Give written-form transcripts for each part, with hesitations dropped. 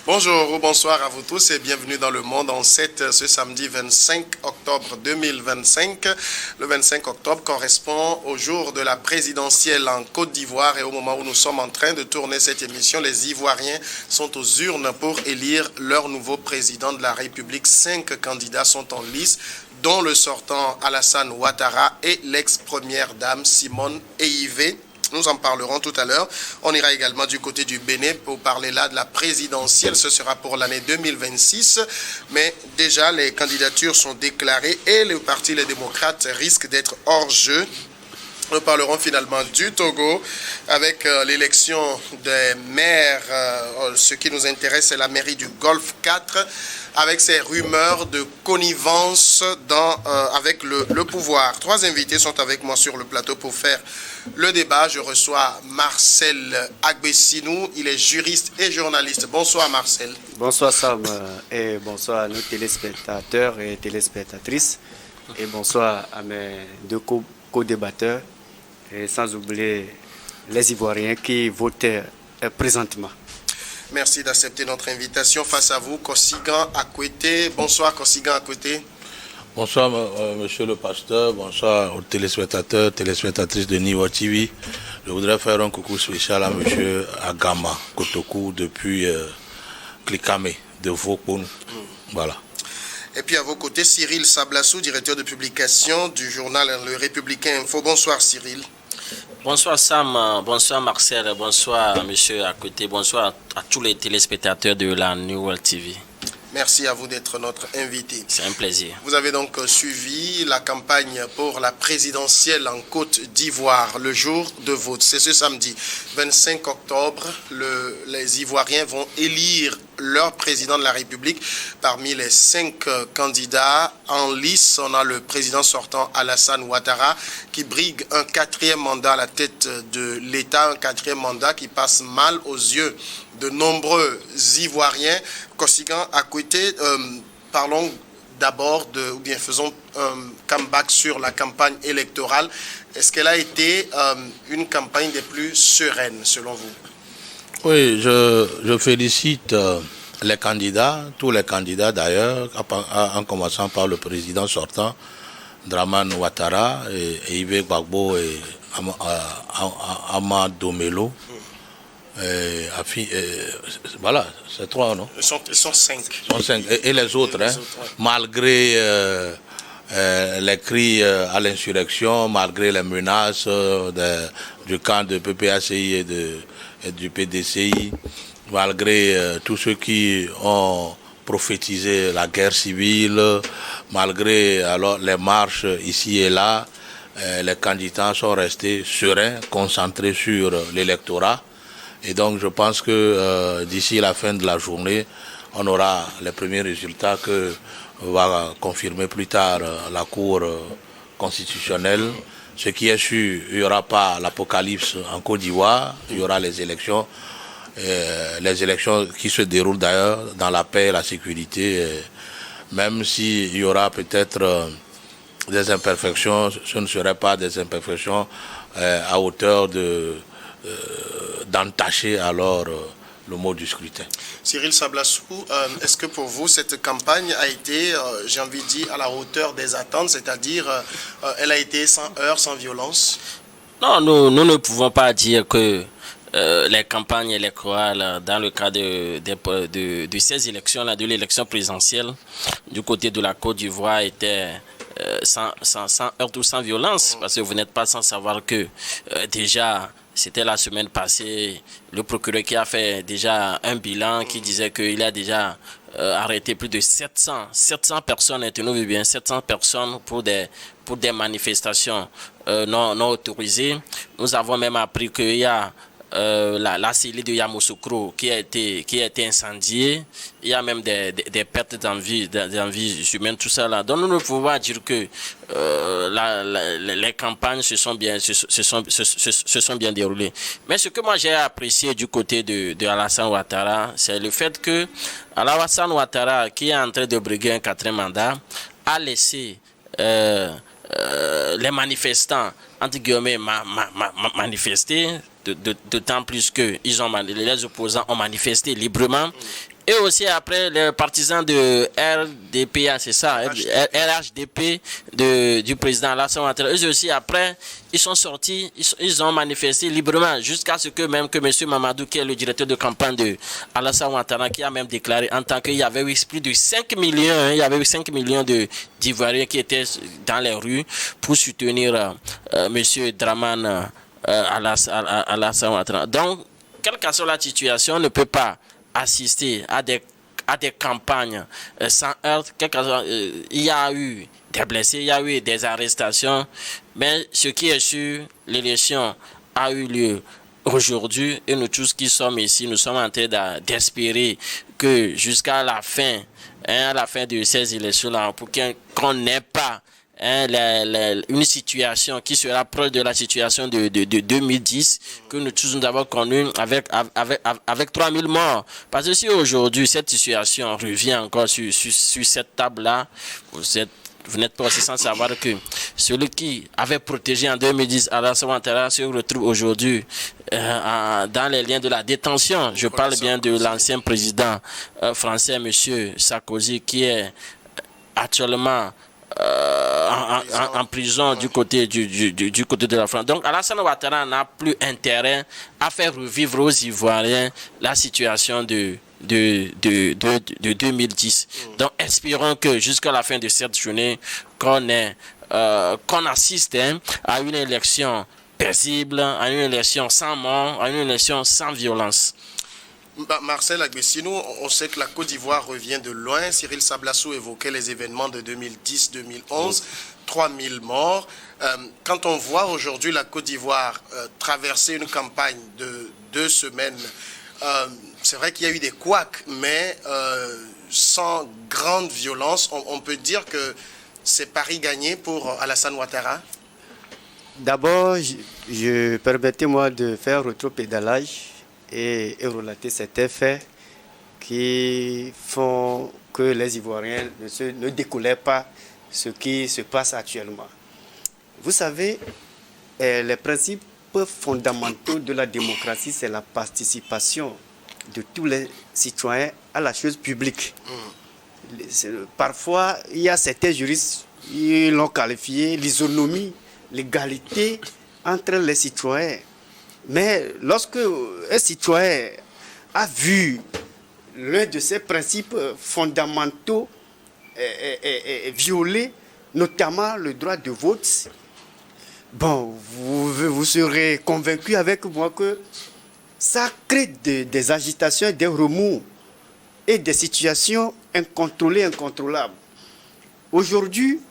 Bonjour ou bonsoir à vous tous et bienvenue dans Le Monde en 7 ce samedi 25 octobre 2025. Le 25 octobre correspond au jour de la présidentielle en Côte d'Ivoire et au moment où nous sommes en train de tourner cette émission, les Ivoiriens sont aux urnes pour élire leur nouveau président de la République. 5 candidats sont en lice, dont le sortant Alassane Ouattara et l'ex-première dame Simone Eyivé. Nous en parlerons tout à l'heure. On ira également du côté du Bénin pour parler là de la présidentielle. Ce sera pour l'année 2026. Mais déjà, les candidatures sont déclarées et le parti Les Démocrates risque d'être hors jeu. Nous parlerons finalement du Togo avec l'élection des maires. Ce qui nous intéresse, c'est la mairie du Golfe 4 avec ces rumeurs de connivence avec le pouvoir. 3 invités sont avec moi sur le plateau pour faire le débat. Je reçois Marcel Agbessinou. Il est juriste et journaliste. Bonsoir Marcel. Bonsoir Sam et bonsoir à nos téléspectateurs et téléspectatrices. Et bonsoir à mes 2 co-débatteurs. Et sans oublier les Ivoiriens qui votaient présentement. Merci d'accepter notre invitation. Face à vous, Kosigan Akwete. Bonsoir Kosigan Akwete. Bonsoir monsieur le pasteur, bonsoir aux téléspectateurs, téléspectatrices de Niwa TV. Je voudrais faire un coucou spécial à monsieur Agama Kotokou depuis Klikame de Vaucoun. Voilà. Et puis à vos côtés, Cyril Sablassou, directeur de publication du journal Le Républicain Info. Bonsoir Cyril. Bonsoir Sam, bonsoir Marcel, bonsoir monsieur à côté, bonsoir à tous les téléspectateurs de la New World TV. Merci à vous d'être notre invité. C'est un plaisir. Vous avez donc suivi la campagne pour la présidentielle en Côte d'Ivoire, le jour de vote. C'est ce samedi 25 octobre. Les Ivoiriens vont élire leur président de la République. Parmi les 5 candidats en lice, on a le président sortant Alassane Ouattara qui brigue un 4e mandat à la tête de l'État, un 4e mandat qui passe mal aux yeux de nombreux Ivoiriens. Kosigan Akwete, parlons d'abord faisons un comeback sur la campagne électorale. Est-ce qu'elle a été une campagne des plus sereines selon vous? Oui, je félicite les candidats, tous les candidats d'ailleurs, en commençant par le président sortant, Dramane Ouattara, et Yves Gbagbo et Amadou Melo. Voilà, c'est 3, non? Ils sont 5. Ils sont 5. Et les autres, malgré les cris à l'insurrection, malgré les menaces du camp de PPACI et du PDCI, malgré tous ceux qui ont prophétisé la guerre civile, malgré alors les marches ici et là, les candidats sont restés sereins, concentrés sur l'électorat. Et donc je pense que d'ici la fin de la journée, on aura les premiers résultats que va confirmer plus tard la Cour constitutionnelle. Ce qui est sûr, il n'y aura pas l'apocalypse en Côte d'Ivoire, il y aura les élections qui se déroulent d'ailleurs dans la paix et la sécurité. Même s'il y aura peut-être des imperfections, ce ne seraient pas des imperfections à hauteur d'entacher alors le mot du scrutin. Cyril Sablassou, est-ce que pour vous cette campagne a été, j'ai envie de dire, à la hauteur des attentes, c'est-à-dire elle a été sans heurts, sans violence? Non, nous ne pouvons pas dire que les campagnes électorales dans le cas de ces élections-là, de l'élection présidentielle du côté de la Côte d'Ivoire étaient sans heurts ou sans violence, parce que vous n'êtes pas sans savoir que déjà c'était la semaine passée le procureur qui a fait déjà un bilan qui disait qu'il a déjà arrêté plus de 700 personnes, tenez-vous bien, 700 personnes pour des manifestations non autorisées. Nous avons même appris qu'il y a la cellule de Yamoussoukro qui a été incendiée. Il y a même des pertes d'envie humaines, tout ça là. Donc nous ne pouvons pas dire que les campagnes se sont bien déroulées. Mais ce que moi j'ai apprécié du côté de Alassane Ouattara, c'est le fait que Alassane Ouattara, qui est en train de briguer un 4e mandat, a laissé les manifestants, entre guillemets, manifester, d'autant plus que les opposants ont manifesté librement. Et aussi après les partisans de RDPA, c'est ça, RHDP du président Alassane Ouattara. Eux aussi après, ils sont sortis, ils ont manifesté librement jusqu'à ce que même que M. Mamadou, qui est le directeur de campagne de Alassane Ouattara, qui a même déclaré en tant qu'il y avait eu plus de 5 millions, il y avait eu 5 millions d'Ivoiriens qui étaient dans les rues pour soutenir M. Dramane Alassane Ouattara. Donc, quelle que soit la situation, on ne peut pas assister à des campagnes sans heurts. Il y a eu des blessés, il y a eu des arrestations, mais ce qui est sûr, l'élection a eu lieu aujourd'hui et nous tous qui sommes ici, nous sommes en train d'espérer que jusqu'à la fin, à la fin de ces élections-là, pour qu'on n'ait pas une situation qui sera proche de la situation de 2010 que nous tous nous avons connue avec 3000 morts. Parce que si aujourd'hui cette situation revient encore sur cette table-là, vous n'êtes pas aussi sans savoir que celui qui avait protégé en 2010 Alassane Ouattara se retrouve aujourd'hui dans les liens de la détention. Je parle bien de l'ancien président français, M. Sarkozy, qui est actuellement en prison du côté de la France. Donc Alassane Ouattara n'a plus intérêt à faire revivre aux Ivoiriens la situation de 2010. Donc espérons que jusqu'à la fin de cette journée qu'on assiste à une élection paisible, à une élection sans mort, à une élection sans violence. Marcel Agbessinou, on sait que la Côte d'Ivoire revient de loin. Cyril Sablassou évoquait les événements de 2010-2011, 3000 morts. Quand on voit aujourd'hui la Côte d'Ivoire traverser une campagne de 2 semaines, c'est vrai qu'il y a eu des couacs, mais sans grande violence, on peut dire que c'est pari gagné pour Alassane Ouattara. D'abord, permettez-moi de faire rétropédalage et relater certains faits qui font que les Ivoiriens ne découlèrent pas ce qui se passe actuellement. Vous savez, les principes fondamentaux de la démocratie, c'est la participation de tous les citoyens à la chose publique. Parfois, il y a certains juristes qui l'ont qualifié l'isonomie, l'égalité entre les citoyens. Mais lorsque un citoyen a vu l'un de ces principes fondamentaux violé, notamment le droit de vote, bon, vous serez convaincu avec moi que ça crée des agitations, des remous et des situations incontrôlées, incontrôlables. Aujourd'hui,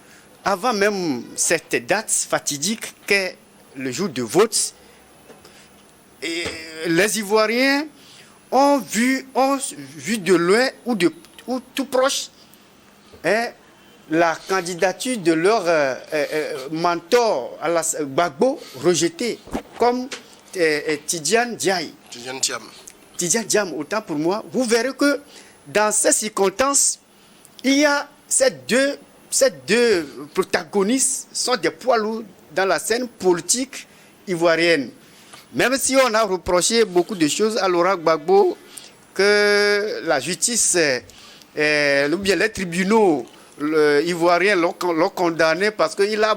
avant même cette date fatidique qu'est le jour de vote, et les Ivoiriens ont vu de loin ou tout proche la candidature de leur mentor Gbagbo rejetée, comme Tidjane Diaye. Tidjane Thiam, autant pour moi. Vous verrez que dans ces circonstances, il y a ces deux protagonistes sont des poids lourds dans la scène politique ivoirienne. Même si on a reproché beaucoup de choses à Laurent Gbagbo, que la justice, ou bien les tribunaux ivoiriens l'ont condamné parce qu'il a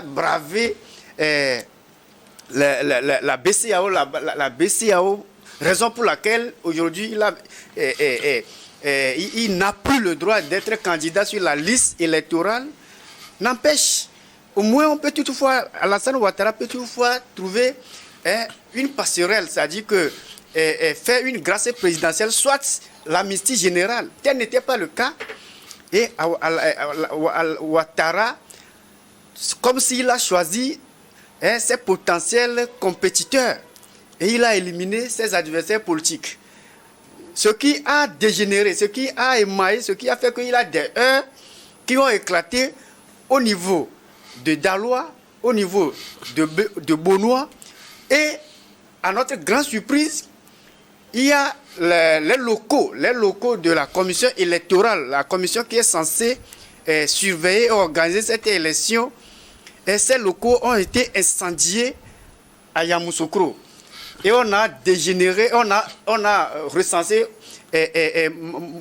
bravé la BCEAO, la BCEAO, raison pour laquelle aujourd'hui il n'a plus le droit d'être candidat sur la liste électorale. N'empêche, au moins on peut toutefois, Alassane Ouattara peut toutefois trouver une passerelle, c'est-à-dire que faire une grâce présidentielle, soit l'amnistie générale. Tel n'était pas le cas. Et Ouattara, comme s'il a choisi ses potentiels compétiteurs et il a éliminé ses adversaires politiques. Ce qui a dégénéré, ce qui a émaillé, ce qui a fait qu'il a des heurts qui ont éclaté au niveau de Dalois, au niveau de Bonois. Et à notre grande surprise, il y a les locaux de la commission électorale, la commission qui est censée surveiller et organiser cette élection. Et ces locaux ont été incendiés à Yamoussoukro. Et on a dégénéré, on a recensé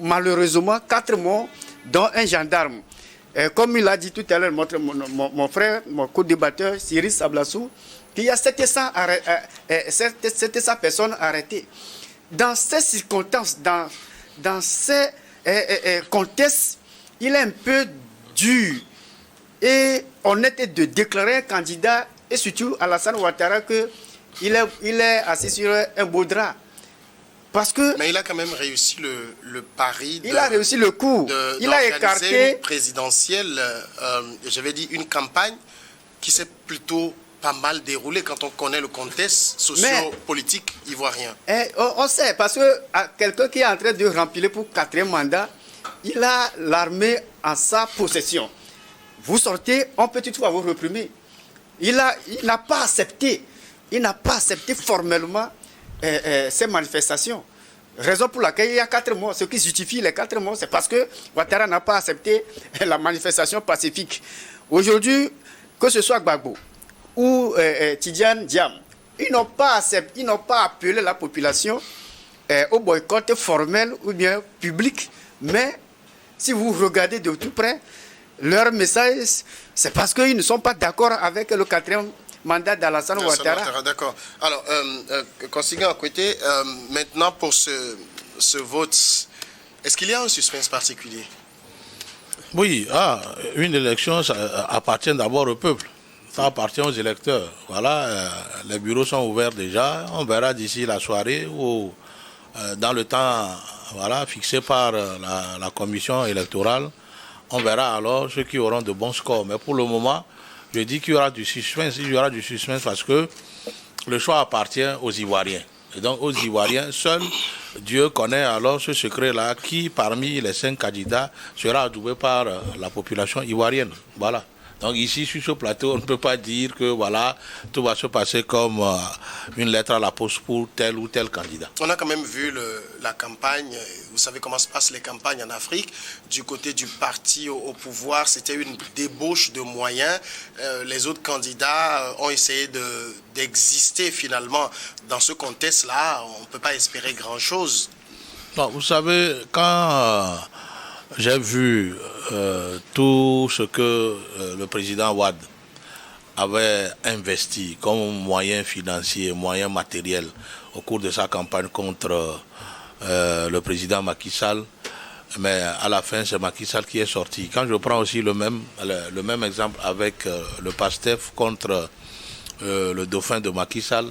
malheureusement 4 morts, dont un gendarme. Comme il a dit tout à l'heure, mon frère, mon co-débatteur, Cyril Sablassou, qu'il y a 700 personnes arrêtées. Dans ces circonstances, dans ces contextes, il est un peu dur et honnête de déclarer un candidat, et surtout Alassane Ouattara, qu'il est assis sur un beau drap. Parce que mais il a quand même réussi le pari. Il a réussi le coup. Il a écarté une présidentielle, j'avais dit une campagne qui s'est plutôt pas mal déroulée quand on connaît le contexte socio-politique ivoirien. On sait, parce que quelqu'un qui est en train de remplir pour 4e mandat, il a l'armée en sa possession. Vous sortez, on peut toutefois vous réprimer. Il n'a pas accepté formellement ces manifestations. Raison pour laquelle il y a 4 morts. Ce qui justifie les 4 morts, c'est parce que Ouattara n'a pas accepté la manifestation pacifique. Aujourd'hui, que ce soit Gbagbo ou Tidjane Diam, ils n'ont pas appelé la population au boycott formel ou bien public. Mais si vous regardez de tout près, leur message, c'est parce qu'ils ne sont pas d'accord avec le 4e mandat d'Alassane Ouattara. D'accord. Alors, Consigne à côté, maintenant pour ce vote, est-ce qu'il y a un suspense particulier? Oui, une élection, ça appartient d'abord au peuple. Ça appartient aux électeurs. Voilà, les bureaux sont ouverts déjà. On verra d'ici la soirée ou dans le temps fixé par la commission électorale. On verra alors ceux qui auront de bons scores. Mais pour le moment, je dis qu'il y aura du suspense. Il y aura du suspense parce que le choix appartient aux Ivoiriens. Et donc aux Ivoiriens, seul Dieu connaît alors ce secret-là qui, parmi les 5 candidats, sera adoubé par la population ivoirienne. Voilà. Donc ici, sur ce plateau, on ne peut pas dire que tout va se passer comme une lettre à la poste pour tel ou tel candidat. On a quand même vu la campagne, vous savez comment se passent les campagnes en Afrique. Du côté du parti au pouvoir, c'était une débauche de moyens. Les autres candidats ont essayé d'exister finalement. Dans ce contexte-là, on ne peut pas espérer grand-chose. Non, vous savez, quand j'ai vu tout ce que le président Wade avait investi comme moyens financiers, moyens matériels au cours de sa campagne contre le président Macky Sall. Mais à la fin, c'est Macky Sall qui est sorti. Quand je prends aussi le même exemple avec le PASTEF contre le dauphin de Macky Sall,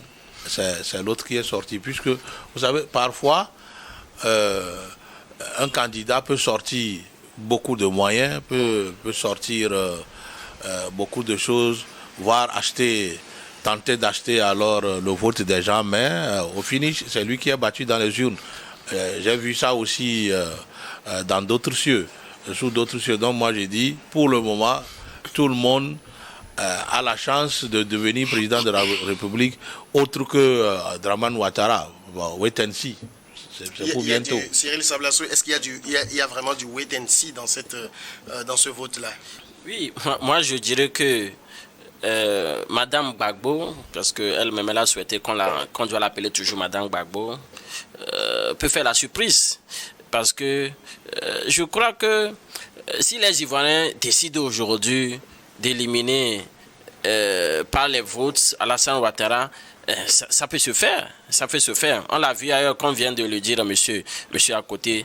c'est l'autre qui est sorti. Puisque, vous savez, parfois, un candidat peut sortir beaucoup de moyens, peut sortir beaucoup de choses, voire tenter d'acheter alors le vote des gens, mais au finish, c'est lui qui est battu dans les urnes. J'ai vu ça aussi dans d'autres cieux, sous d'autres cieux. Donc moi j'ai dit, pour le moment, tout le monde a la chance de devenir président de la République, autre que Dramane Ouattara. Bon, wait and see. C'est pour bientôt. Cyril Sablassou, est-ce qu'il y a vraiment du wait and see dans ce vote-là? Oui, moi je dirais que Madame Gbagbo, parce qu'elle-même elle a souhaité qu'on doit l'appeler toujours Madame Gbagbo, peut faire la surprise. Parce que je crois que si les Ivoiriens décident aujourd'hui d'éliminer par les votes Alassane Ouattara, ça peut se faire, On l'a vu ailleurs, qu'on vient de le dire, monsieur à côté,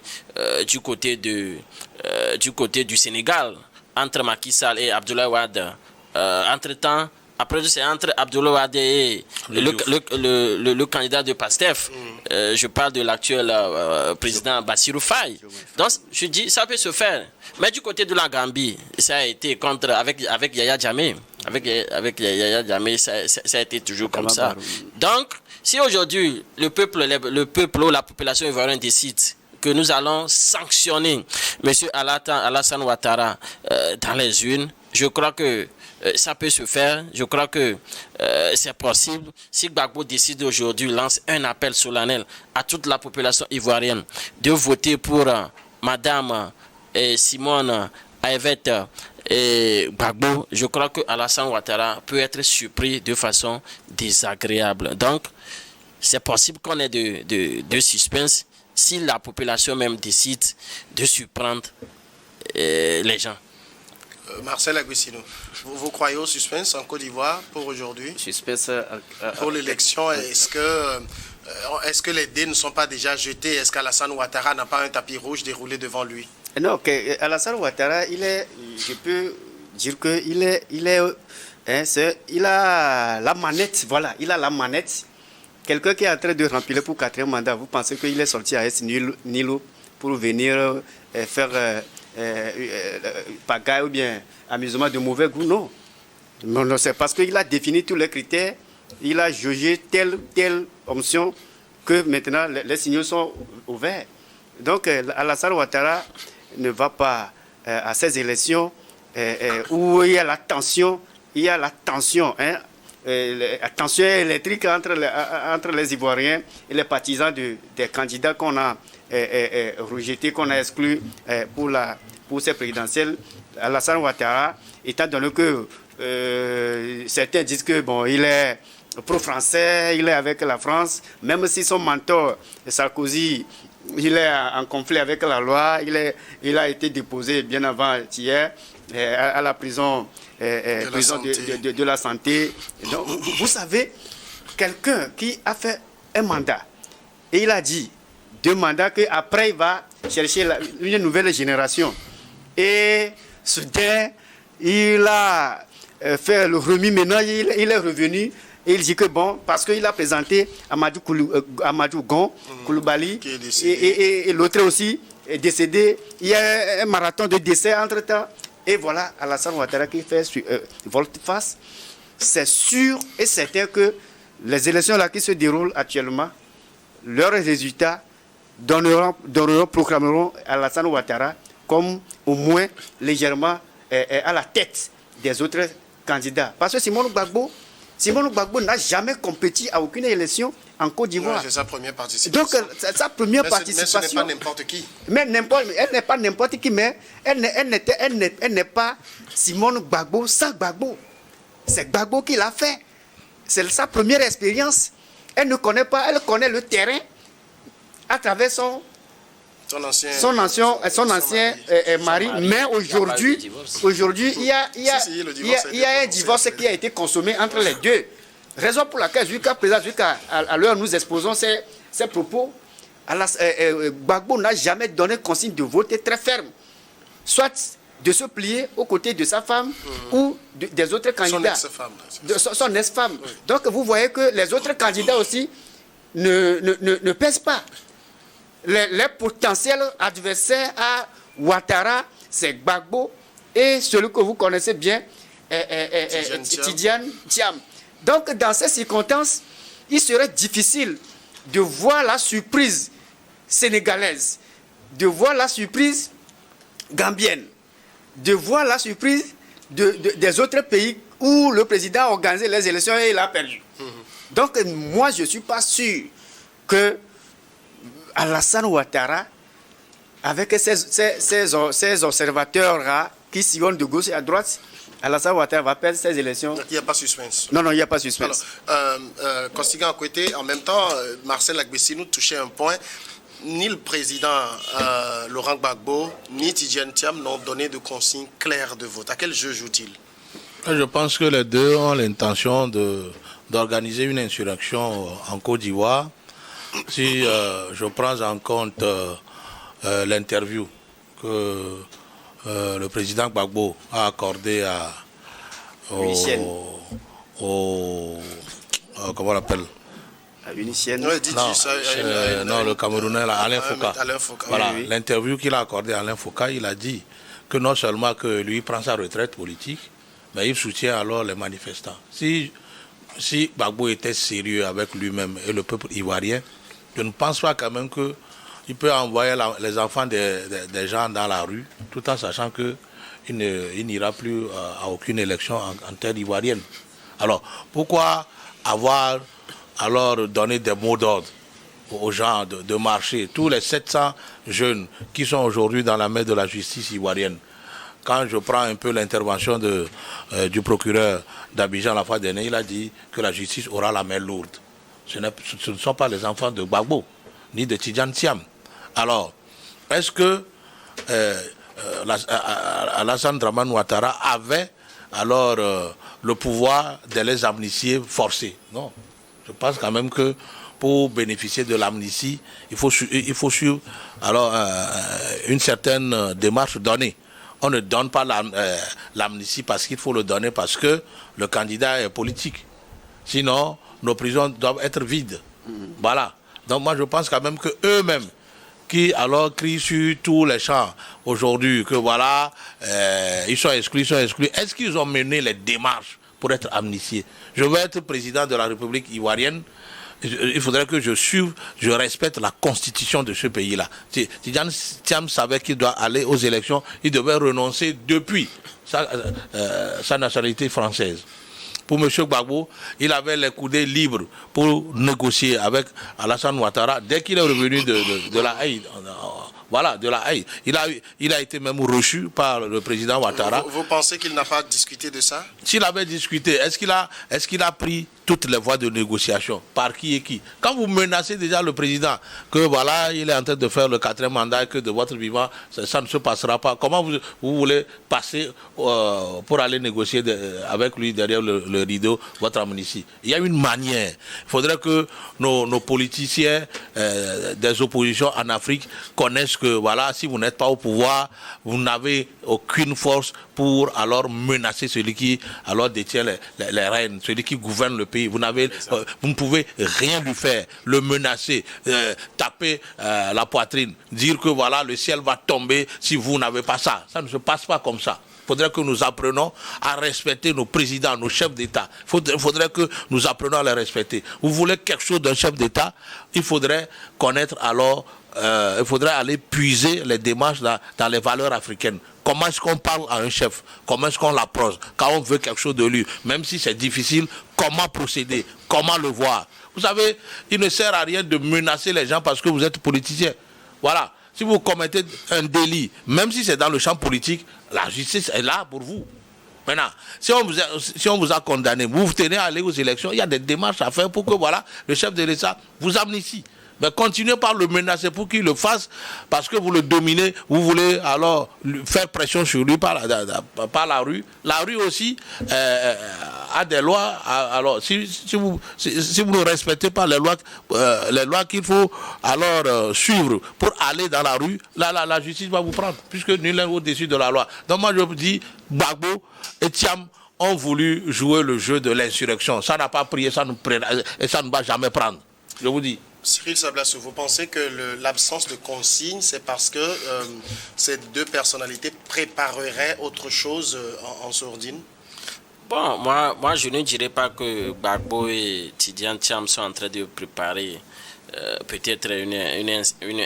du côté du Sénégal, entre Macky Sall et Abdoulaye Wade. Entre-temps, après c'est entre Abdoulaye Wade et le candidat de PASTEF. Je parle de l'actuel président Bassirou Faye. Donc, je dis, ça peut se faire. Mais du côté de la Gambie, ça a été avec Yaya Jammeh. Avec Yaya Jammeh, ça a été toujours comme ça. Donc, si aujourd'hui, le peuple ou la population ivoirienne décide que nous allons sanctionner M. Alassane Ouattara dans les urnes, je crois que ça peut se faire. Je crois que c'est possible. Si Gbagbo décide aujourd'hui, lance un appel solennel à toute la population ivoirienne de voter pour Madame Simone Ayvette et Gbagbo, je crois que Alassane Ouattara peut être surpris de façon désagréable. Donc, c'est possible qu'on ait de suspense. si la population même décide de surprendre les gens. Marcel Aguesino, vous croyez au suspense en Côte d'Ivoire pour aujourd'hui? Suspense. Pour l'élection, est-ce que les dés ne sont pas déjà jetés? Est-ce qu'Alassane Ouattara n'a pas un tapis rouge déroulé devant lui? Non, Alassane Ouattara, je peux dire qu'il il a la manette, voilà, il a la manette. Quelqu'un qui est en train de remplir pour 4e mandat, vous pensez qu'il est sorti à Nilo pour venir faire pagaille ou bien amusement de mauvais goût? Non. Non, c'est parce qu'il a défini tous les critères, il a jaugé telle option que maintenant les signaux sont ouverts. Donc Alassane Ouattara ne va pas à ces élections où il y a la tension, hein, la tension électrique entre les Ivoiriens et les partisans des candidats qu'on a rejetés, qu'on a exclus pour ces présidentielles. Alassane Ouattara, étant donné que certains disent que il est pro-français, il est avec la France, même si son mentor Sarkozy, il est en conflit avec la loi, il a été déposé bien avant hier à la prison, de la santé. Donc, vous savez, quelqu'un qui a fait un mandat, et il a dit 2 mandats, qu'après il va chercher une nouvelle génération. Et soudain, il a fait le remis, maintenant il est revenu. Et il dit que parce qu'il a présenté Amadou Gon Koulibaly, et l'autre aussi est décédé. Il y a un marathon de décès entre-temps. Et voilà, Alassane Ouattara qui fait volte-face. C'est sûr et certain que les élections là qui se déroulent actuellement, leurs résultats proclameront Alassane Ouattara comme au moins légèrement à la tête des autres candidats. Parce que Simone Gbagbo n'a jamais compéti à aucune élection en Côte d'Ivoire. C'est sa première participation. Donc, sa première participation. Mais ce n'est pas n'importe qui. Elle n'est pas n'importe qui, mais elle n'est pas Simone Gbagbo sans Gbagbo. C'est Gbagbo qui l'a fait. C'est sa première expérience. Elle ne connaît pas, elle connaît le terrain à travers son ancien mari. Mais aujourd'hui, il y a un divorce qui a été consommé entre les deux. Raison pour laquelle, jusqu'à l'heure nous exposons ces propos, Gbagbo n'a jamais donné consigne de voter très ferme. Soit de se plier aux côtés de sa femme ou des autres candidats. Son ex-femme. Oui. Donc vous voyez que les autres candidats aussi ne pèsent pas. Les potentiels adversaires à Ouattara, c'est Gbagbo et celui que vous connaissez bien, Tidjane Thiam. Donc, dans ces circonstances, il serait difficile de voir la surprise sénégalaise, de voir la surprise gambienne, de voir la surprise des autres pays où le président a organisé les élections et il a perdu. Donc, moi, je ne suis pas sûr que Alassane Ouattara, avec ces observateurs qui sillonnent de gauche et à droite, Alassane Ouattara va perdre ces élections. Donc il n'y a pas de suspense. Non, il n'y a pas de suspense. Constigan Akwete, en même temps, Marcel Agbessi nous touchait un point. Ni le président Laurent Gbagbo, ni Tidjane Thiam n'ont donné de consignes claires de vote. À quel jeu joue-t-il? Je pense que les deux ont l'intention d'organiser une insurrection en Côte d'Ivoire. Si je prends en compte l'interview que le président Gbagbo a accordé comment on l'appelle? Non, le Camerounais, Alain Foucault. Voilà, oui. L'interview qu'il a accordée à Alain Foucault, il a dit que non seulement que lui prend sa retraite politique, mais il soutient alors les manifestants. Si Gbagbo était sérieux avec lui-même et le peuple ivoirien, je ne pense pas quand même qu'il peut envoyer les enfants des gens dans la rue, tout en sachant qu'il n'ira plus à aucune élection en terre ivoirienne. Alors, pourquoi avoir alors donné des mots d'ordre aux gens de marcher, tous les 700 jeunes qui sont aujourd'hui dans la main de la justice ivoirienne? Quand je prends un peu l'intervention du procureur d'Abidjan la fois dernière, il a dit que la justice aura la main lourde. Ce ne sont pas les enfants de Gbagbo, ni de Tidjane Thiam. Alors, est-ce que Alassane Dramane Ouattara avait alors le pouvoir de les amnistier forcés? Non. Je pense quand même que pour bénéficier de l'amnistie, il faut suivre alors une certaine démarche donnée. On ne donne pas l'amnistie parce qu'il faut le donner parce que le candidat est politique. Sinon, nos prisons doivent être vides. Voilà. Donc moi je pense quand même que eux-mêmes qui alors crient sur tous les champs aujourd'hui que voilà, ils sont exclus. Est-ce qu'ils ont mené les démarches pour être amnistiés? Je veux être président de la République ivoirienne. Il faudrait que je suive, je respecte la constitution de ce pays-là. Tidjane Thiam savait qu'il doit aller aux élections, il devait renoncer depuis sa nationalité française. Pour M. Gbagbo, il avait les coudées libres pour négocier avec Alassane Ouattara dès qu'il est revenu de la Haye. Voilà, de la Haye. Il a été même reçu par le président Ouattara. Vous pensez qu'il n'a pas discuté de ça? S'il avait discuté, est-ce qu'il a pris toutes les voies de négociation? Par qui et qui? Quand vous menacez déjà le président que voilà, il est en train de faire le 4e mandat et que de votre vivant, ça ne se passera pas, comment vous voulez passer pour aller négocier avec lui derrière le rideau votre amnistie? Il y a une manière. Il faudrait que nos politiciens des oppositions en Afrique connaissent que voilà, si vous n'êtes pas au pouvoir, vous n'avez aucune force pour alors menacer celui qui alors détient les rênes, celui qui gouverne le pays. Vous ne pouvez rien lui faire, le menacer, taper la poitrine, dire que voilà, le ciel va tomber si vous n'avez pas ça. Ça ne se passe pas comme ça. Il faudrait que nous apprenions à respecter nos présidents, nos chefs d'État. Il faudrait que nous apprenions à les respecter. Vous voulez quelque chose d'un chef d'État, il faudrait connaître alors, il faudrait aller puiser les démarches dans les valeurs africaines. Comment est-ce qu'on parle à un chef? Comment est-ce qu'on l'approche? Quand on veut quelque chose de lui, même si c'est difficile, comment procéder? Comment le voir? Vous savez, il ne sert à rien de menacer les gens parce que vous êtes politicien. Voilà. Si vous commettez un délit, même si c'est dans le champ politique, la justice est là pour vous. Maintenant, si on vous a condamné, vous tenez à aller aux élections, il y a des démarches à faire pour que voilà, le chef de l'État vous amnistie. Mais continuez par le menacer pour qu'il le fasse parce que vous le dominez, vous voulez alors faire pression sur lui par la rue. La rue aussi a des lois. Alors si vous ne respectez pas les lois qu'il faut alors suivre pour aller dans la rue, la justice va vous prendre puisque nul n'est au-dessus de la loi. Donc moi je vous dis, Gbagbo et Thiam ont voulu jouer le jeu de l'insurrection. Ça n'a pas pris et ça ne va jamais prendre. Je vous dis. Cyril Sablassou, vous pensez que l'absence de consigne, c'est parce que ces deux personnalités prépareraient autre chose en sourdine? Bon, moi je ne dirais pas que Gbagbo et Tidjane Thiam sont en train de préparer peut-être une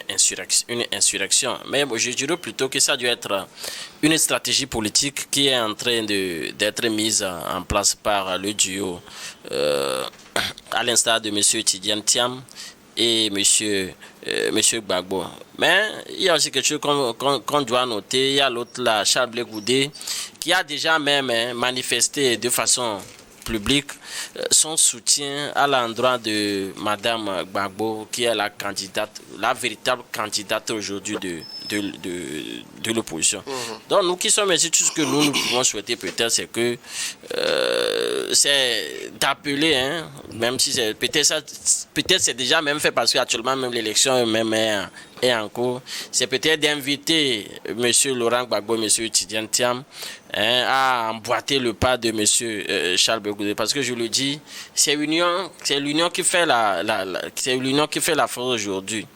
insurrection. Mais je dirais plutôt que ça doit être une stratégie politique qui est en train d'être mise en place par le duo, à l'instar de M. Tidjane Thiam et monsieur Gbagbo. Mais il y a aussi quelque chose qu'on doit noter. Il y a l'autre là, Charles Blé Goudé, qui a déjà même manifesté de façon publique son soutien à l'endroit de Madame Gbagbo, qui est la véritable candidate aujourd'hui de l'opposition. Donc nous qui sommes ici, tout ce que nous pouvons souhaiter peut-être, c'est que c'est d'appeler, même si c'est peut-être c'est déjà même fait parce qu'actuellement même l'élection même est en cours, c'est peut-être d'inviter M. Laurent Gbagbo et M. Tidjane Thiam à emboîter le pas de M. Charles Blé Goudé, parce que je le dis, c'est l'union qui fait la force aujourd'hui.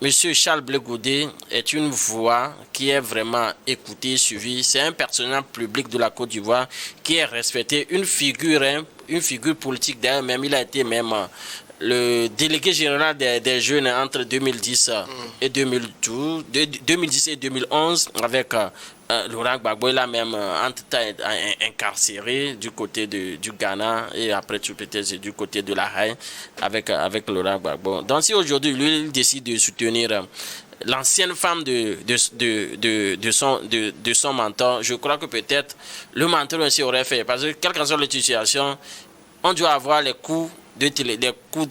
Monsieur Charles Blé Goudé est une voix qui est vraiment écoutée, suivie. C'est un personnage public de la Côte d'Ivoire qui est respecté, une figure politique d'ailleurs même. Il a été même le délégué général des jeunes entre 2010 et 2012, 2010 et 2011 avec Laurent Gbagbo. Il a même entre-temps incarcéré du côté du Ghana et après tout peut-être du côté de la Haye avec Laurent Gbagbo. Donc si aujourd'hui lui il décide de soutenir l'ancienne femme de son mentor, je crois que peut-être le mentor aussi aurait fait, parce que quelle que soit la situation, on doit avoir les coups les coups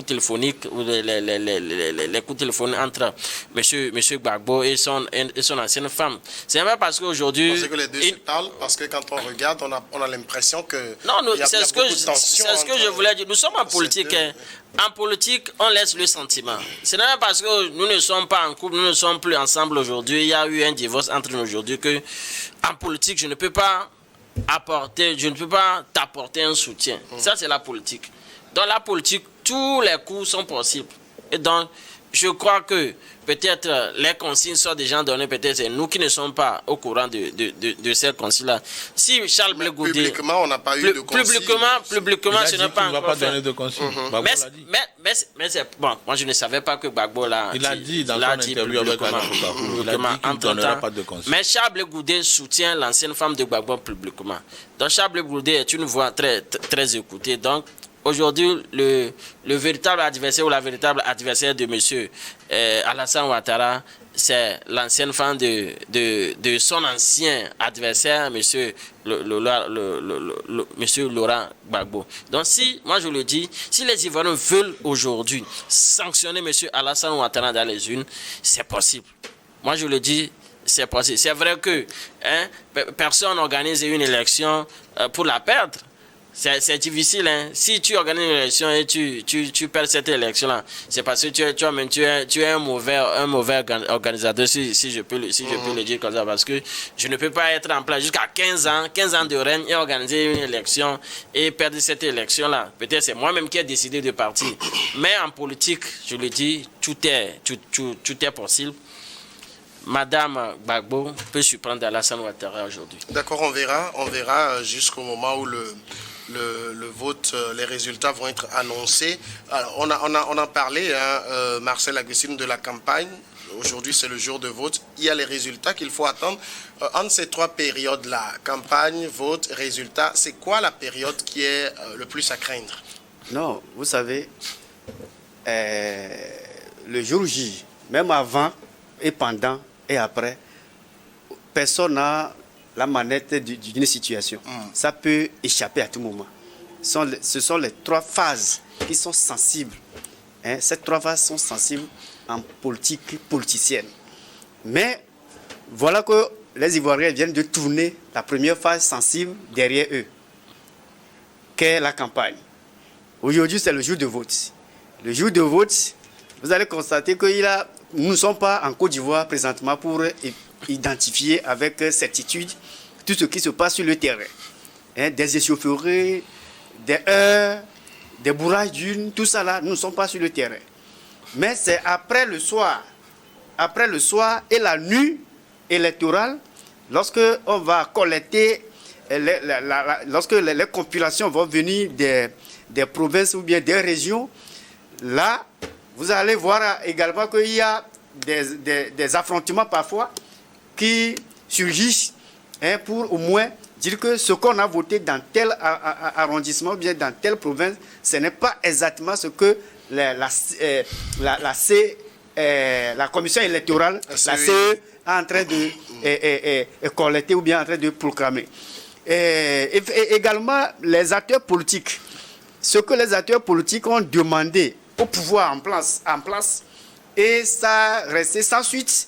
téléphoniques ou les coups téléphoniques entre monsieur Gbagbo et son ancienne femme. C'est même parce qu'aujourd'hui... Vous pensez que les deux se parlent parce que quand on regarde, on a l'impression que... Non, c'est ce que je voulais dire. Nous sommes en politique. En politique, on laisse le sentiment. C'est même parce que nous ne sommes pas en couple, nous ne sommes plus ensemble aujourd'hui. Il y a eu un divorce entre nous aujourd'hui que, en politique, je ne peux pas t'apporter un soutien. Ça, c'est la politique. Dans la politique, tous les coups sont possibles. Et donc, je crois que peut-être les consignes sont déjà données, peut-être c'est nous qui ne sommes pas au courant de ces consignes-là. Si Charles Blé Goudé... Publiquement, on n'a pas eu de consignes. Publiquement, ce n'est pas encore fait. Il ne va pas donner de consignes. Mais c'est... Bon, moi je ne savais pas que Gbagbo l'a... Il a dit dans son interview avec la il a dit qu'il ne donnera pas de consignes. Mais Charles Blé Goudé soutient l'ancienne femme de Gbagbo publiquement. Donc Charles Blé Goudé est une voix très, très écoutée. Donc, aujourd'hui, le véritable adversaire ou la véritable adversaire de M. Alassane Ouattara, c'est l'ancienne femme de son ancien adversaire, M. Laurent Gbagbo. Donc, moi je le dis, si les Ivoiriens veulent aujourd'hui sanctionner M. Alassane Ouattara dans les urnes, c'est possible. Moi je le dis, c'est possible. C'est vrai que personne n'organise une élection pour la perdre. C'est difficile, hein. Si tu organises une élection et tu perds cette élection-là, c'est parce que tu es un mauvais organisateur, si je peux le dire comme ça, parce que je ne peux pas être en place jusqu'à 15 ans de règne et organiser une élection et perdre cette élection-là. Peut-être c'est moi-même qui ai décidé de partir. Mais en politique, je le dis, tout est possible. Madame Gbagbo peut surprendre Alassane Ouattara aujourd'hui. D'accord, on verra jusqu'au moment où le vote, les résultats vont être annoncés. Alors, on a parlé, Marcel Agustine, de la campagne. Aujourd'hui, c'est le jour de vote. Il y a les résultats qu'il faut attendre. Entre ces trois périodes-là, campagne, vote, résultats, c'est quoi la période qui est le plus à craindre? Non, vous savez, le jour J, même avant et pendant et après, personne n'a la manette d'une situation. Ça peut échapper à tout moment. Ce sont les trois phases qui sont sensibles. Ces trois phases sont sensibles en politique politicienne. Mais voilà que les Ivoiriens viennent de tourner la première phase sensible derrière eux, qu'est la campagne. Aujourd'hui, c'est le jour de vote. Le jour de vote, vous allez constater que nous ne sommes pas en Côte d'Ivoire présentement pour identifier avec certitude tout ce qui se passe sur le terrain. Des échauffourées, des heurts, des bourrages d'urnes, tout ça là, nous ne sommes pas sur le terrain. Mais c'est après le soir et la nuit électorale, lorsque on va collecter, lorsque les compilations vont venir des provinces ou bien des régions, là, vous allez voir également qu'il y a des affrontements parfois qui surgissent pour au moins dire que ce qu'on a voté dans tel arrondissement ou bien dans telle province, ce n'est pas exactement ce que la commission électorale, la CE, est en train de collecter ou bien en train de proclamer. Et également, les acteurs politiques, ce que les acteurs politiques ont demandé au pouvoir en place et ça restait sans suite.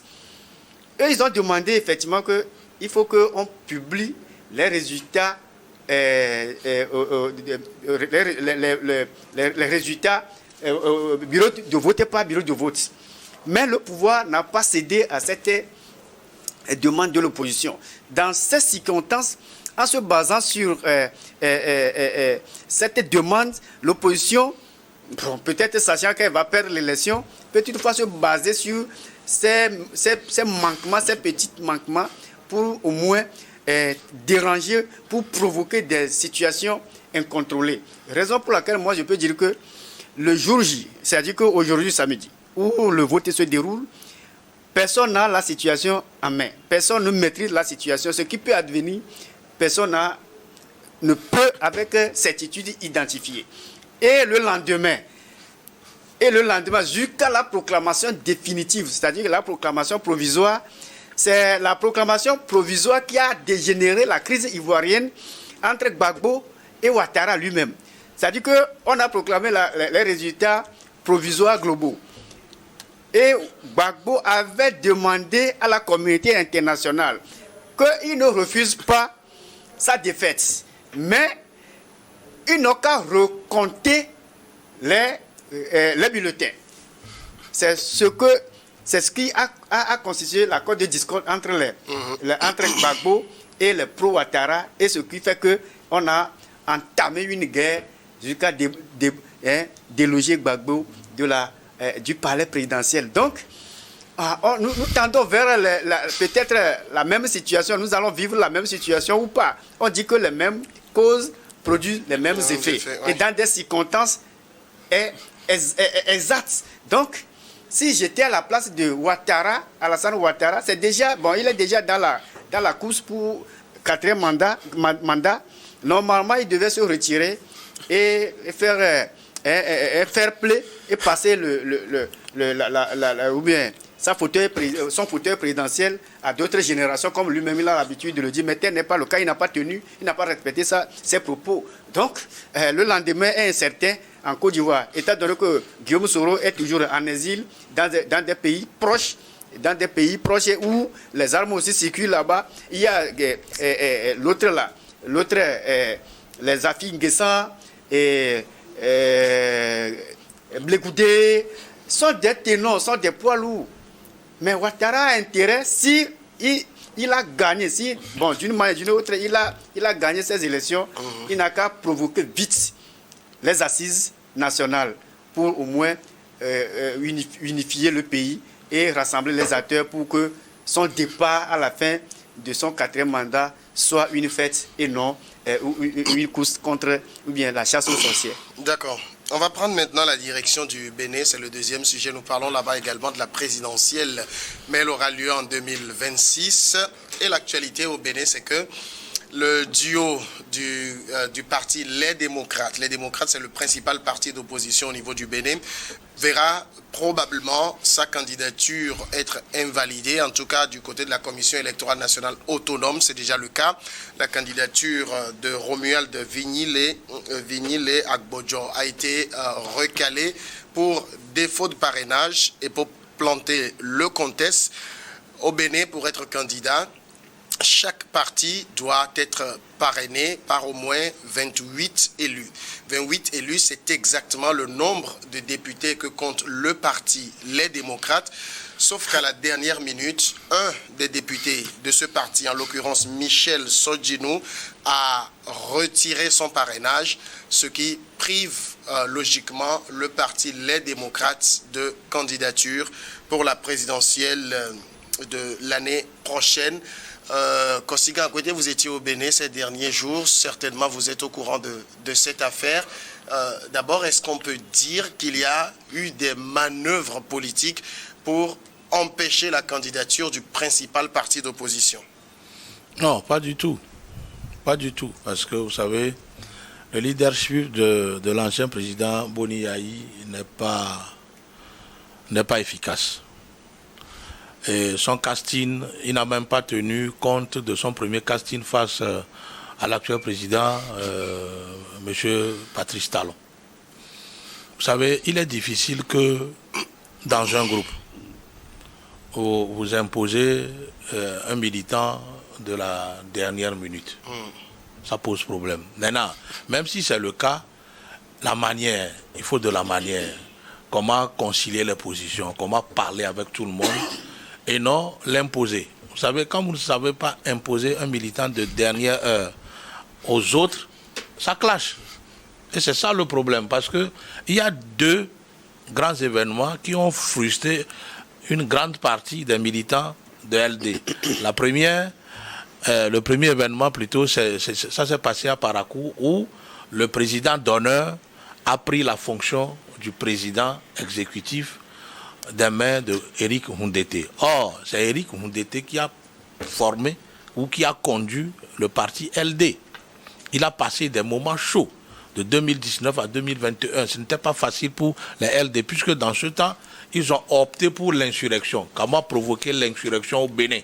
Eux, ils ont demandé effectivement qu'il faut qu'on publie les résultats, les résultats bureau de vote et pas bureau de vote. Mais le pouvoir n'a pas cédé à cette demande de l'opposition. Dans ces circonstances, en se basant sur cette demande, l'opposition, peut-être sachant qu'elle va perdre l'élection, peut toutefois se baser sur ces manquements, ces petits manquements, pour au moins déranger, pour provoquer des situations incontrôlées. Raison pour laquelle moi je peux dire que le jour J, c'est-à-dire qu'aujourd'hui samedi, où le vote se déroule, personne n'a la situation en main. Personne ne maîtrise la situation. Ce qui peut advenir, personne ne peut avec certitude identifier. Et le lendemain, jusqu'à la proclamation définitive, c'est-à-dire la proclamation provisoire, c'est la proclamation provisoire qui a dégénéré la crise ivoirienne entre Gbagbo et Ouattara lui-même. C'est-à-dire qu'on a proclamé les résultats provisoires globaux. Et Gbagbo avait demandé à la communauté internationale qu'il ne refuse pas sa défaite. Mais ils n'ont qu'à recompter les bulletins. C'est ce qui a constitué l'accord de discorde entre Gbagbo et les pro-Ouattara, et ce qui fait qu'on a entamé une guerre jusqu'à déloger Gbagbo du palais présidentiel. Donc, nous tendons vers peut-être la même situation. Nous allons vivre la même situation ou pas. On dit que les mêmes causes produisent les mêmes effets. Et dans des circonstances exactes. Donc, si j'étais à la place de Ouattara, Alassane Ouattara, c'est déjà, il est déjà dans la course pour 4e mandat. Normalement, il devait se retirer et faire fair play et passer son fauteuil présidentiel à d'autres générations, comme lui-même il a l'habitude de le dire. Mais tel n'est pas le cas, il n'a pas tenu, il n'a pas respecté ses propos. Donc, le lendemain est incertain en Côte d'Ivoire, étant donné que Guillaume Soro est toujours en exil dans des pays proches. Dans des pays proches où les armes aussi circulent là-bas, il y a les Afi N'Guessan et Blé sont des ténors, sont des poids lourds. Mais Ouattara a intérêt, si il a gagné, d'une manière ou d'une autre, il a gagné ces élections, il n'a qu'à provoquer vite les assises nationales pour au moins unifier le pays et rassembler les acteurs pour que son départ à la fin de son 4e mandat soit une fête et non une course contre la chasse aux sorcières. D'accord. On va prendre maintenant la direction du Bénin, c'est le deuxième sujet. Nous parlons là-bas également de la présidentielle, mais elle aura lieu en 2026. Et l'actualité au Bénin, c'est que le duo du parti Les Démocrates c'est le principal parti d'opposition au niveau du Bénin, verra probablement sa candidature être invalidée, en tout cas du côté de la Commission électorale nationale autonome, c'est déjà le cas. La candidature de Romuald Vignilé Agbodjo a été recalée pour défaut de parrainage et pour planter le contexte. Au Bénin, pour être candidat, chaque parti doit être parrainé par au moins 28 élus. 28 élus, c'est exactement le nombre de députés que compte le parti Les Démocrates. Sauf qu'à la dernière minute, un des députés de ce parti, en l'occurrence Michel Sodjinou, a retiré son parrainage, ce qui prive logiquement le parti Les Démocrates de candidature pour la présidentielle de l'année prochaine. Kossiga, à côté, vous étiez au Bénin ces derniers jours, certainement vous êtes au courant de cette affaire. D'abord, est-ce qu'on peut dire qu'il y a eu des manœuvres politiques pour empêcher la candidature du principal parti d'opposition? Non, pas du tout. Pas du tout. Parce que vous savez, le leadership de l'ancien président Boni Yayi n'est pas efficace. Et son casting, il n'a même pas tenu compte de son premier casting face à l'actuel président, M. Patrice Talon. Vous savez, il est difficile que dans un groupe, vous imposez un militant de la dernière minute. Ça pose problème. Maintenant, même si c'est le cas, la manière, il faut de la manière. Comment concilier les positions, comment parler avec tout le monde, et non l'imposer. Vous savez, quand vous ne savez pas imposer un militant de dernière heure aux autres, ça clash. Et c'est ça le problème, parce qu'il y a deux grands événements qui ont frustré une grande partie des militants de LD. Le premier événement plutôt, ça s'est passé à Parakou, où le président d'honneur a pris la fonction du président exécutif des mains de Eric Houndété. Or, c'est Eric Houndété qui a formé ou qui a conduit le parti LD. Il a passé des moments chauds de 2019 à 2021. Ce n'était pas facile pour les LD, puisque dans ce temps, ils ont opté pour l'insurrection. Comment provoquer l'insurrection au Bénin?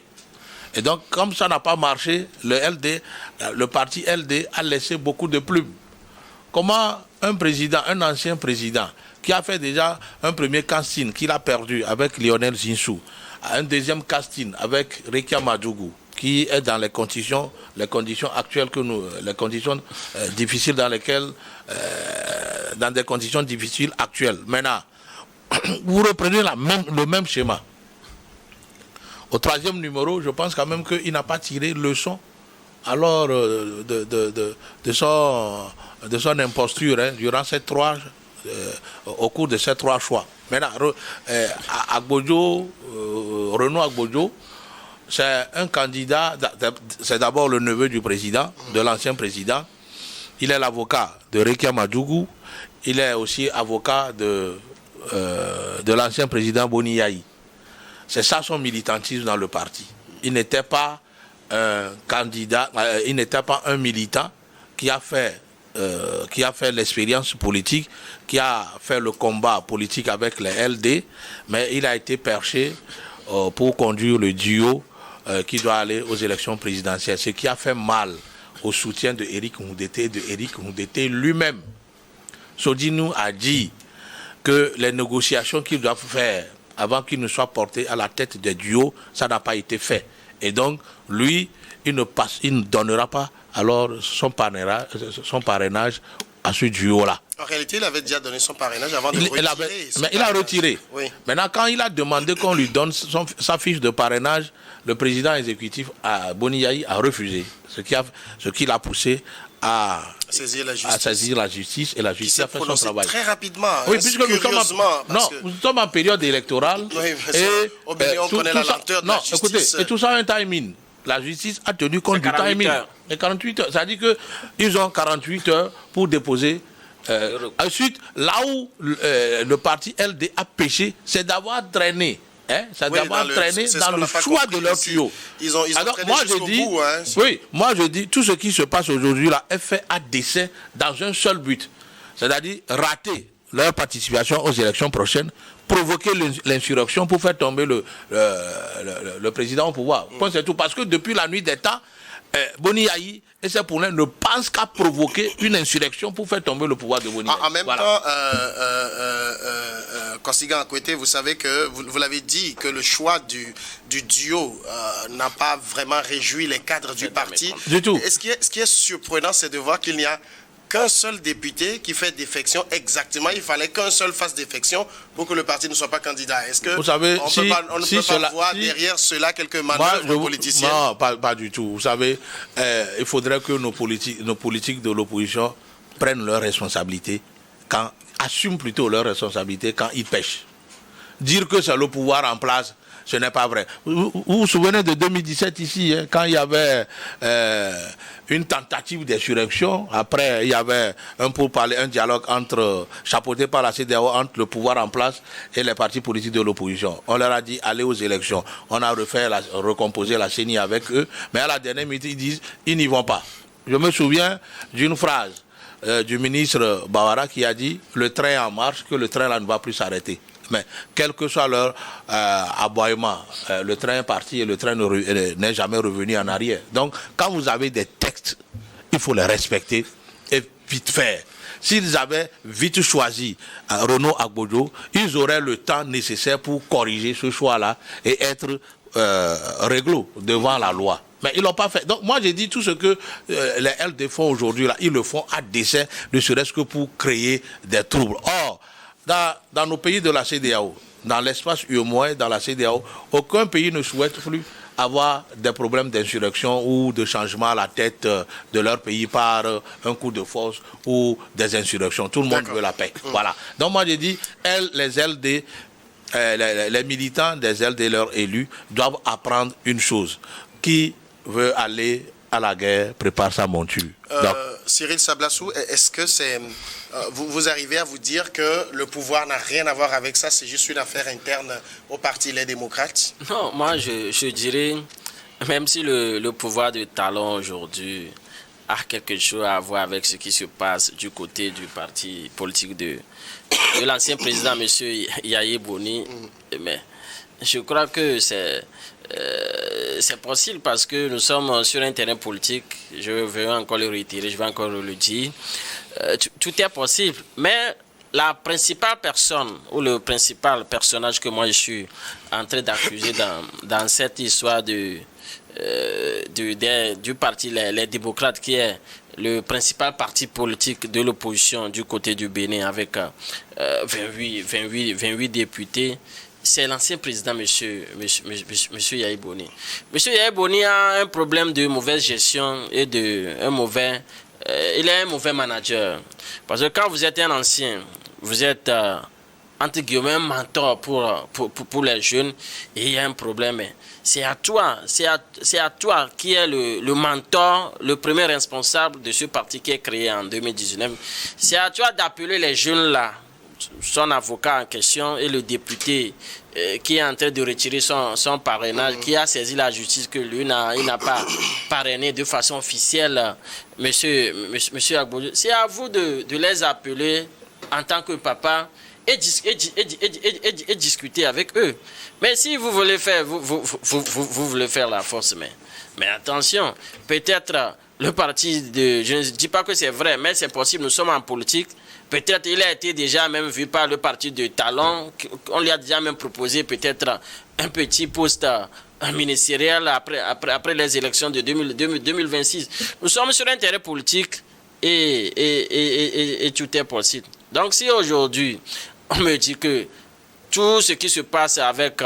Et donc, comme ça n'a pas marché, le parti LD a laissé beaucoup de plumes. Comment un ancien président, qui a fait déjà un premier casting qu'il a perdu avec Lionel Zinsou, un deuxième casting avec Rekia Madougou, qui est dans les conditions actuelles que nous, les conditions difficiles dans lesquelles, dans des conditions difficiles actuelles. Maintenant, vous reprenez le même schéma. Au troisième numéro, je pense quand même qu'il n'a pas tiré leçon alors de son imposture durant au cours de ces 3 choix. Maintenant, Renaud Agbodjo, c'est un candidat, c'est d'abord le neveu du président, de l'ancien président. Il est l'avocat de Rekia Madougou. Il est aussi avocat de l'ancien président Boni Yayi. C'est ça son militantisme dans le parti. Il n'était pas un candidat, il n'était pas un militant qui a fait l'expérience politique, qui a fait le combat politique avec les LD, mais il a été perché pour conduire le duo qui doit aller aux élections présidentielles, ce qui a fait mal au soutien de Éric Moudete lui-même. Sodinou a dit que les négociations qu'ils doivent faire avant qu'il ne soit porté à la tête des duos, ça n'a pas été fait. Et donc, lui, il ne donnera pas alors son parrainage à ce duo-là. En réalité, il avait déjà donné son parrainage avant de retirer. Mais il a retiré. Oui. Maintenant, quand il a demandé qu'on lui donne sa fiche de parrainage, le président exécutif Boni Yayi a refusé. Ce qui l'a poussé à saisir la justice, et la justice a fait son travail. Très rapidement. Oui, puisque nous sommes en période électorale. Oui, et on connaît la lenteur de la justice. Écoutez, et tout ça a un timing. La justice a tenu compte du timing. Et 48 heures. Ça dit qu'ils ont 48 heures pour déposer. Ensuite, là où le parti LD a péché, c'est d'avoir traîné. Ça d'avoir traîné dans le choix de leur tuyau. Ils ont moi je dis, bout, moi je dis, tout ce qui se passe aujourd'hui là est fait à dessein dans un seul but, c'est-à-dire rater leur participation aux élections prochaines, provoquer l'insurrection pour faire tomber le président au pouvoir. C'est tout, parce que depuis la nuit des temps, Boni Yayi et ses poulains ne pensent qu'à provoquer une insurrection pour faire tomber le pouvoir de Boni Yayi. En même temps, Kosigan Akwete, vous savez que vous l'avez dit que le choix du duo n'a pas vraiment réjoui les cadres du parti. Du tout. Ce qui est surprenant, c'est de voir qu'il n'y a qu'un seul député qui fait défection exactement. Il fallait qu'un seul fasse défection pour que le parti ne soit pas candidat. Est-ce que vous savez, on ne peut pas voir derrière cela quelques manœuvres politiciennes? Non, pas du tout. Vous savez, il faudrait que nos politiques de l'opposition prennent leurs responsabilités, assument plutôt leurs responsabilités quand ils pêchent. Dire que c'est le pouvoir en place, ce n'est pas vrai. Vous vous souvenez de 2017 ici, quand il y avait une tentative d'insurrection. Après, il y avait un dialogue chapeauté par la CEDEAO entre le pouvoir en place et les partis politiques de l'opposition. On leur a dit allez aux élections. On a recomposé la CENI avec eux, mais à la dernière minute, ils disent ils n'y vont pas. Je me souviens d'une phrase du ministre Bawara qui a dit le train est en marche, que le train là ne va plus s'arrêter. Mais quel que soit leur aboiement, le train est parti et le train n'est jamais revenu en arrière. Donc, quand vous avez des textes, il faut les respecter et vite faire. S'ils avaient vite choisi Renaud Agbodjo, ils auraient le temps nécessaire pour corriger ce choix-là et être réglo devant la loi. Mais ils ne l'ont pas fait. Donc moi j'ai dit tout ce que les LD font aujourd'hui, là, ils le font à dessein, ne serait-ce que pour créer des troubles. Or, dans nos pays de la CEDEAO, dans l'espace UEMOA, dans la CEDEAO, aucun pays ne souhaite plus avoir des problèmes d'insurrection ou de changement à la tête de leur pays par un coup de force ou des insurrections. Tout le monde veut la paix. Voilà. Donc moi j'ai dit, les LD, les militants des LD et leurs élus doivent apprendre une chose. Qui veut aller à la guerre prépare sa monture. Cyril Sablassou, est-ce que vous arrivez à vous dire que le pouvoir n'a rien à voir avec ça, c'est juste une affaire interne au Parti Les Démocrates? Non, moi je dirais, même si le pouvoir de Talon aujourd'hui a quelque chose à voir avec ce qui se passe du côté du parti politique de l'ancien président, M. Yayi Boni, mais je crois que c'est C'est possible parce que nous sommes sur un terrain politique. Je veux encore le retirer, je vais encore le dire. Tout est possible. Mais la principale personne ou le principal personnage que moi je suis en train d'accuser dans cette histoire du parti les démocrates, qui est le principal parti politique de l'opposition du côté du Bénin avec 28 députés, c'est l'ancien président, monsieur Yahya Boni. Monsieur Yahya Boni a un problème de mauvaise gestion et il est un mauvais manager. Parce que quand vous êtes un ancien, vous êtes entre guillemets un mentor pour les jeunes, et il y a un problème. C'est à toi qui est le mentor, le premier responsable de ce parti qui est créé en 2019. C'est à toi d'appeler les jeunes là, son avocat en question et le député qui est en train de retirer son parrainage, qui a saisi la justice que lui il n'a pas parrainé de façon officielle monsieur Agbojo. C'est à vous de les appeler en tant que papa et discuter avec eux. Mais si vous voulez faire, vous voulez faire la force, mais attention, peut-être le parti je ne dis pas que c'est vrai, mais c'est possible, nous sommes en politique. Peut-être il a été déjà même vu par le parti de Talon, on lui a déjà même proposé peut-être un petit poste ministériel après les élections de 2026. Nous sommes sur un terrain politique et tout est possible. Donc si aujourd'hui on me dit que tout ce qui se passe avec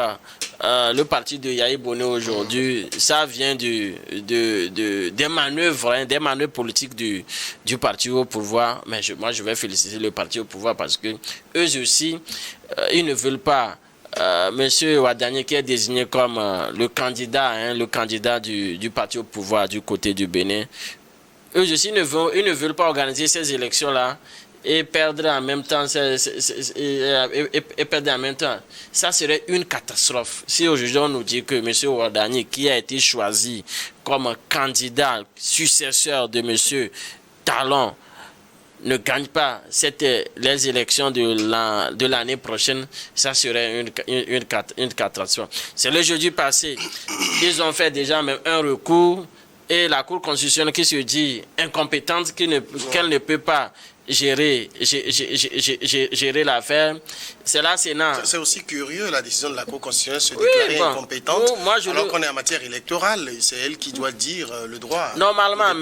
le parti de Yahya Boni aujourd'hui, ça vient des manœuvres politiques du parti au pouvoir. Mais moi, je vais féliciter le parti au pouvoir parce que eux aussi, ils ne veulent pas. Monsieur Ouadani, qui est désigné comme le candidat du parti au pouvoir du côté du Bénin, eux aussi, ils ne veulent pas organiser ces élections-là et perdre en même temps, ça serait une catastrophe. Si aujourd'hui on nous dit que M. Ouadani, qui a été choisi comme candidat successeur de M. Talon, ne gagne pas les élections de l'année prochaine, ça serait une catastrophe. C'est le jeudi passé, ils ont fait déjà même un recours et la Cour constitutionnelle qui se dit incompétente, qu'elle ne peut pas gérer l'affaire. C'est là, Sénat. C'est aussi curieux, la décision de la Cour constitutionnelle se déclarer incompétente, alors qu'on est en matière électorale. C'est elle qui doit dire le droit. Normalement,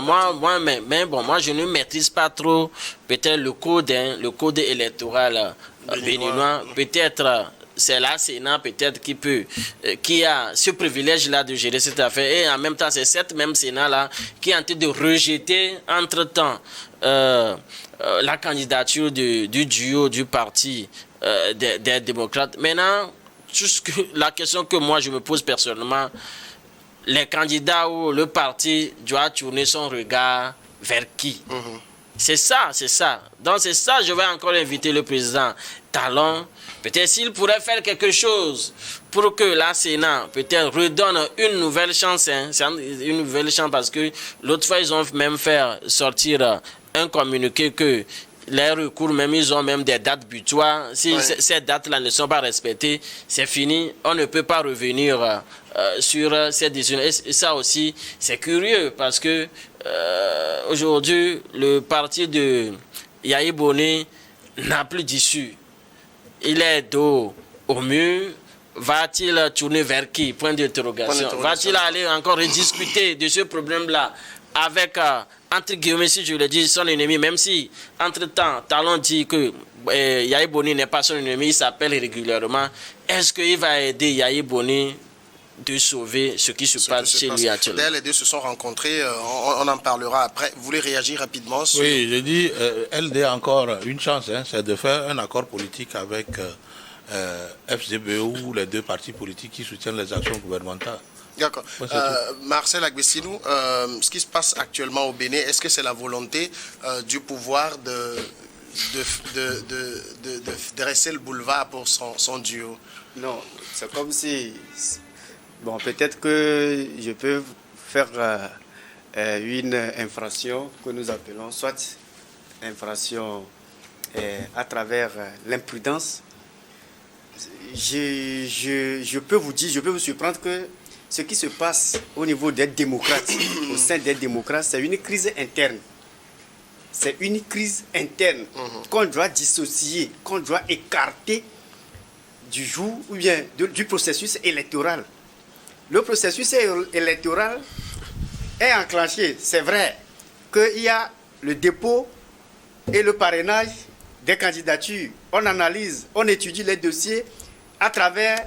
moi, je ne maîtrise pas trop peut-être le code électoral béninois. Peut-être c'est la Sénat peut-être qui a ce privilège-là de gérer cette affaire. Et en même temps, c'est cette même Sénat-là qui est en train de rejeter, entre-temps, la candidature du duo du parti des démocrates. Maintenant, la question que moi je me pose personnellement, les candidats ou le parti doit tourner son regard vers qui? C'est ça. Donc c'est ça, je vais encore inviter le président Talon. Peut-être s'il pourrait faire quelque chose pour que la Sénat peut-être redonne une nouvelle chance. Une nouvelle chance parce que l'autre fois, ils ont même fait sortir un communiqué que les recours, même ils ont même des dates butoirs. Si ces dates-là ne sont pas respectées, c'est fini. On ne peut pas revenir sur ces décisions. Et ça aussi, c'est curieux parce que aujourd'hui, le parti de Yahya Boni n'a plus d'issue. Il est dos au mur. Va-t-il tourner vers qui? Point d'interrogation. Va-t-il aller encore rediscuter de ce problème-là avec, entre guillemets, si je le dis, son ennemi, même si, entre-temps, Talon dit que Yahya Boni n'est pas son ennemi, il s'appelle régulièrement. Est-ce qu'il va aider Yahya Boni de sauver ce qui se passe chez lui actuellement? Les deux se sont rencontrés, on en parlera après. Vous voulez réagir rapidement sur... Oui, je dis, LD a encore une chance, c'est de faire un accord politique avec FCBU ou les deux partis politiques qui soutiennent les actions gouvernementales. D'accord. Marcel Agbessinou, ce qui se passe actuellement au Bénin, est-ce que c'est la volonté du pouvoir de dresser le boulevard pour son duo? Non, c'est comme si... Bon, peut-être que je peux faire une infraction que nous appelons soit infraction à travers l'imprudence je peux vous dire, je peux vous surprendre que ce qui se passe au niveau des démocrates, au sein des démocrates, c'est une crise interne. C'est une crise interne qu'on doit dissocier, qu'on doit écarter du jour ou bien du processus électoral. Le processus électoral est enclenché. C'est vrai qu'il y a le dépôt et le parrainage des candidatures. On analyse, on étudie les dossiers à travers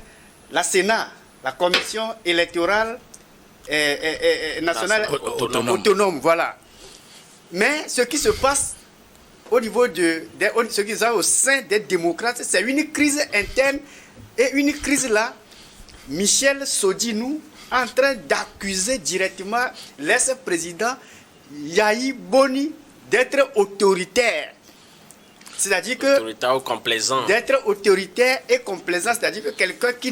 la Sénat, la commission électorale nationale autonome. Voilà. Mais ce qui se passe au niveau ce qui se passe au sein des démocrates, c'est une crise interne et une crise là. Michel Sodinou est en train d'accuser directement l'ex-président Yahi Boni d'être autoritaire. C'est-à-dire que autoritaire ou complaisant. D'être autoritaire et complaisant, c'est-à-dire que quelqu'un qui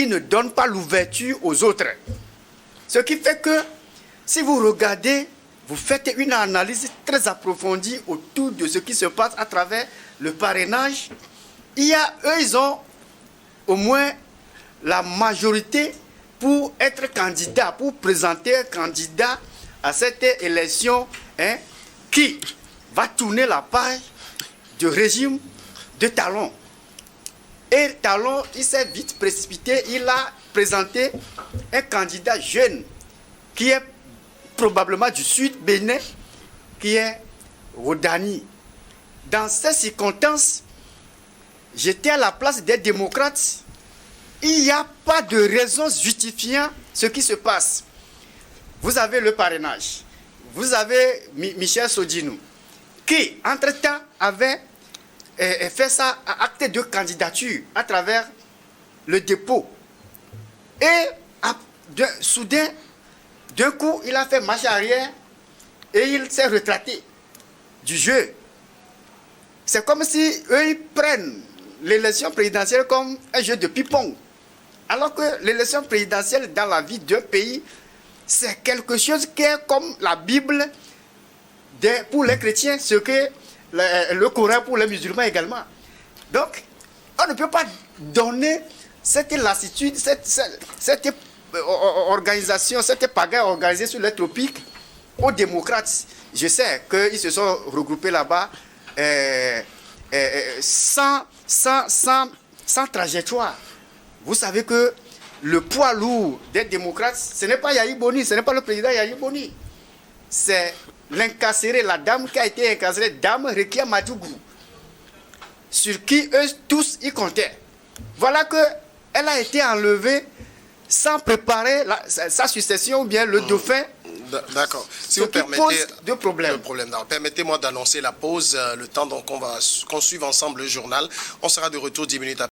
ne donne pas l'ouverture aux autres. Ce qui fait que si vous regardez, vous faites une analyse très approfondie autour de ce qui se passe à travers le parrainage. Ils ont au moins la majorité pour être candidat, pour présenter un candidat à cette élection qui va tourner la page du régime de Talon. Et Talon, il s'est vite précipité, il a présenté un candidat jeune qui est probablement du sud Bénin, qui est Rodani. Dans ces circonstances, j'étais à la place des démocrates. Il n'y a pas de raison justifiant ce qui se passe. Vous avez le parrainage. Vous avez Michel Sodinou, qui, entre-temps, avait fait ça à acte de candidature à travers le dépôt. Et soudain, d'un coup, il a fait marche arrière et il s'est retraité du jeu. C'est comme si eux, ils prennent l'élection présidentielle comme un jeu de ping-pong. Alors que l'élection présidentielle dans la vie d'un pays, c'est quelque chose qui est comme la Bible pour les chrétiens, ce que le Coran pour les musulmans également. Donc, on ne peut pas donner cette lassitude, cette organisation, cette pagaille organisée sur les tropiques aux démocrates. Je sais qu'ils se sont regroupés là-bas sans trajectoire. Vous savez que le poids lourd des démocrates, ce n'est pas Yahi Boni, ce n'est pas le président Yahi Boni. C'est l'incarcéré, la dame qui a été incarcérée, dame Rekia Madougou, sur qui eux tous y comptaient. Voilà qu'elle a été enlevée sans préparer sa succession ou bien le dauphin. D'accord. Si ce vous qui permettez, pose deux problèmes. Permettez-moi d'annoncer la pause, le temps donc qu'on suive ensemble le journal. On sera de retour 10 minutes après.